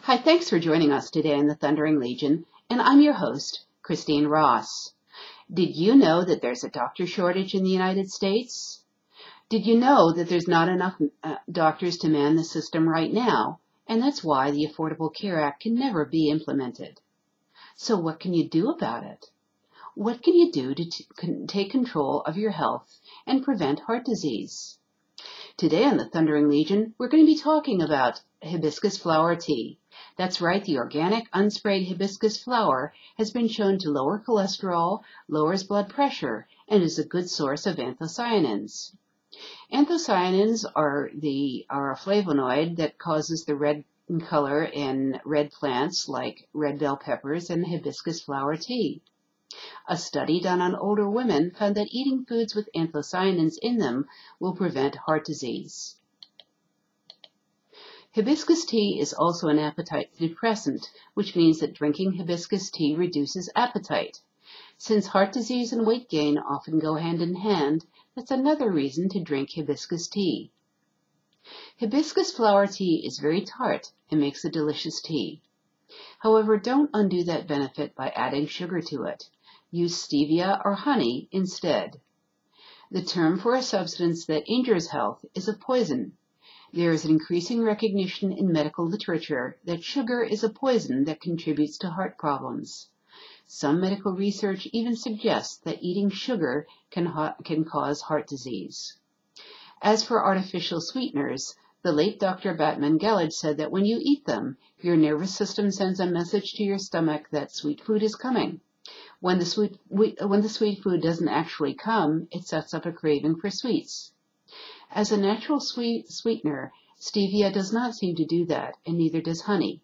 Hi, thanks for joining us today in the Thundering Legion, and I'm your host, Christine Ross. Did you know that there's a doctor shortage in the United States? Did you know that there's not enough doctors to man the system right now, and that's why the Affordable Care Act can never be implemented? So what can you do about it? What can you do to take control of your health and prevent heart disease? Today on the Thundering Legion, we're going to be talking about hibiscus flower tea. That's right, the organic, unsprayed hibiscus flower has been shown to lower cholesterol, lowers blood pressure, and is a good source of anthocyanins. Anthocyanins are a flavonoid that causes the red color in red plants like red bell peppers and hibiscus flower tea. A study done on older women found that eating foods with anthocyanins in them will prevent heart disease. Hibiscus tea is also an appetite depressant, which means that drinking hibiscus tea reduces appetite. Since heart disease and weight gain often go hand in hand, that's another reason to drink hibiscus tea. Hibiscus flower tea is very tart and makes a delicious tea. However, don't undo that benefit by adding sugar to it. Use stevia or honey instead. The term for a substance that injures health is a poison. There is an increasing recognition in medical literature that sugar is a poison that contributes to heart problems. Some medical research even suggests that eating sugar can cause heart disease. As for artificial sweeteners, the late Dr. Batman Gellage said that when you eat them, your nervous system sends a message to your stomach that sweet food is coming. When the sweet food doesn't actually come, it sets up a craving for sweets. As a natural sweetener, stevia does not seem to do that, and neither does honey.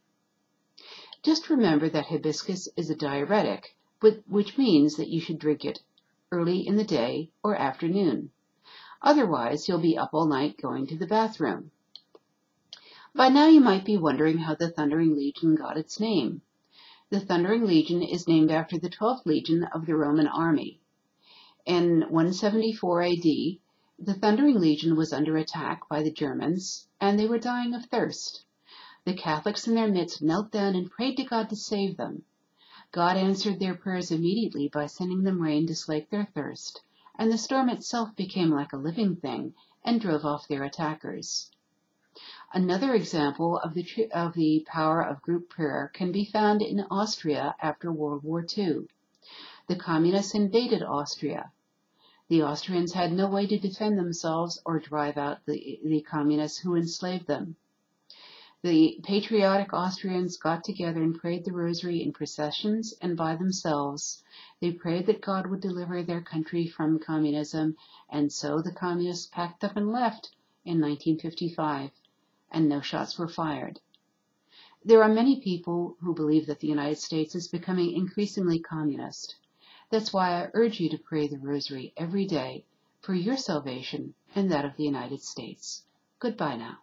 Just remember that hibiscus is a diuretic, which means that you should drink it early in the day or afternoon. Otherwise, you'll be up all night going to the bathroom. By now you might be wondering how the Thundering Legion got its name. The Thundering Legion is named after the 12th Legion of the Roman army. In 174 AD, the Thundering Legion was under attack by the Germans, and they were dying of thirst. The Catholics in their midst knelt down and prayed to God to save them. God answered their prayers immediately by sending them rain to slake their thirst, and the storm itself became like a living thing and drove off their attackers. Another example of the power of group prayer can be found in Austria after World War II. The communists invaded Austria. The Austrians had no way to defend themselves or drive out the communists who enslaved them. The patriotic Austrians got together and prayed the rosary in processions and by themselves. They prayed that God would deliver their country from communism, and so the communists packed up and left in 1955, and no shots were fired. There are many people who believe that the United States is becoming increasingly communist. That's why I urge you to pray the rosary every day for your salvation and that of the United States. Goodbye now.